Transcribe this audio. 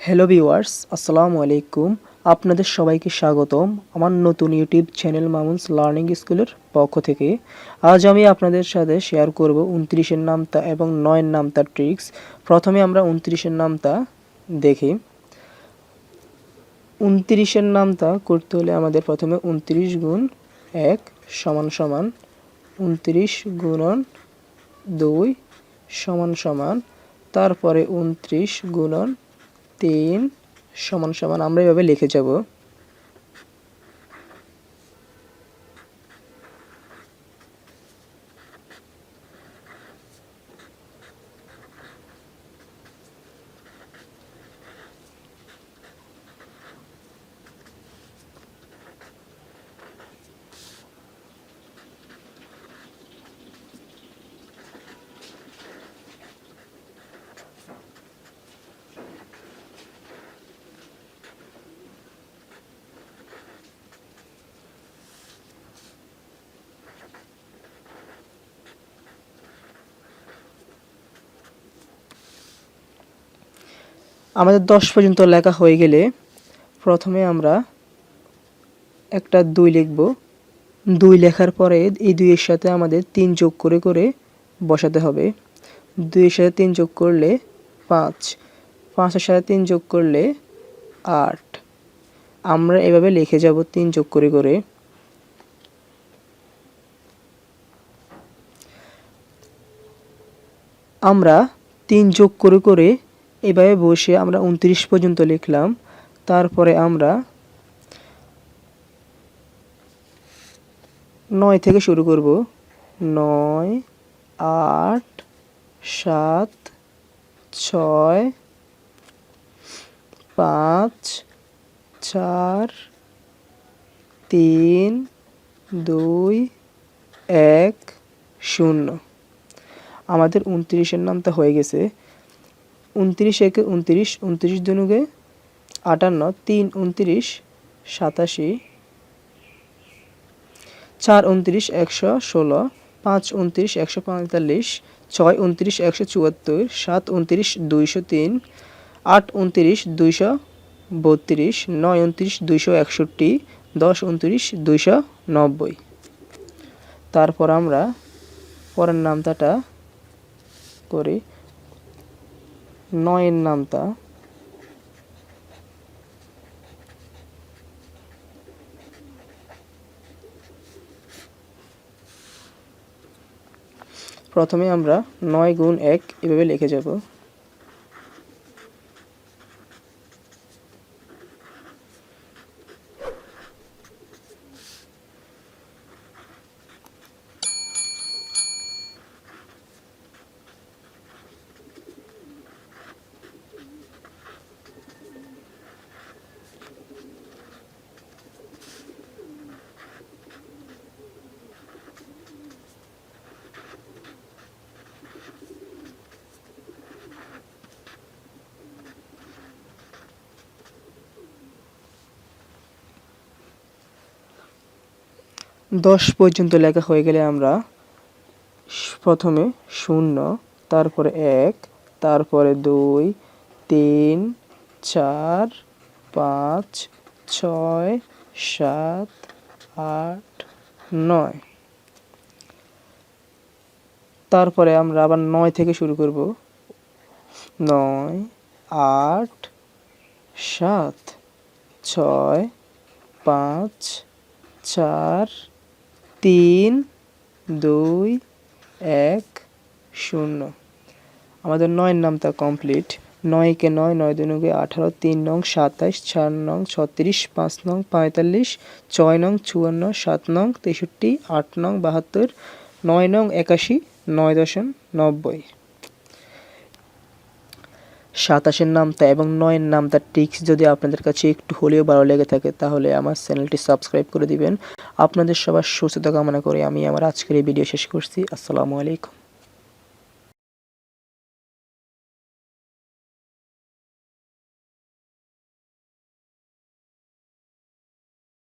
Hello viewers, আসসালামু আলাইকুম। আপনাদের সবাইকে স্বাগতম আমার নতুন ইউটিউব চ্যানেল মামুন'স লার্নিং স্কুলের পক্ষ থেকে। আজ আমি আপনাদের সাথে শেয়ার করব 29-এর নামতা এবং 9-এর নামতার ট্রিক্স। প্রথমে আমরা 29-এর নামতা দেখি। 29-এর নামতা করতে হলে আমাদের প্রথমে 29 গুণ 1 সমান সমান 29 গুণন 2 সমান সমান, তারপরে 29 গুণন 3 সমান সমান আমরা এভাবে লিখে যাব। আমাদের 10 পর্যন্ত লেখা হয়ে গেলে প্রথমে আমরা একটা 2 লিখব। 2 লেখার পরে এই 2 এর সাথে আমাদের 3 যোগ করে করে বসাতে হবে। 2 এর সাথে 3 যোগ করলে 5, 5 এর সাথে 3 যোগ করলে 8। আমরা এভাবে লিখে যাব 3 যোগ করে করে। আমরা 3 যোগ করে করে এভাবে বসে আমরা 29 পর্যন্ত লিখলাম। তারপরে আমরা 9 থেকে শুরু করব। 9, 8, 7, 6, 5, 4, 3, 2, 1, 0। আমাদের 29-এর নামতা হয়ে গেছে। 29 একে 29, 29 দুনুগে 58, 3 29, 87, 4 29, 116, 5 29, 145, 6 29, 174, 7 29, 203, 8 29, 232, 9 29, 261, 10 29, 290। তারপর আমরা পরের নামতাটা করি। 9-এর নামতা। প্রথমে আমরা 9 গুণ 1 এভাবে লিখে যাব। 10 পর্যন্ত লেখা হয়ে গেলে আমরা প্রথমে 0, তারপরে 1, তারপরে 2, 3, 4, 5, 6, 7, 8, 9। তারপরে আমরা আবার 9 থেকে শুরু করব। 9, 8, 7, 6, 5, 4, 3, 2, 1, 0। আমাদের 9-এর নামতা কমপ্লিট। 9 কে 9, 9 দুগুণে 18, 3 নং 27, 4 নং 36, 5 নং 45, 6 নং 54, 7 নং 63, 8 নং 72, 9 নং 81, 9.90। 27-এর নামতা এবং 9-এর নামতার ট্রিক্স যদি আপনাদের কাছে একটু হলেও ভালো লেগে থাকে তাহলে আমার চ্যানেলটি সাবস্ক্রাইব করে দিবেন। আপনাদের সবার সুস্থতা কামনা করে আমি আমার আজকের এই ভিডিও শেষ করছি। আসসালামু আলাইকুম।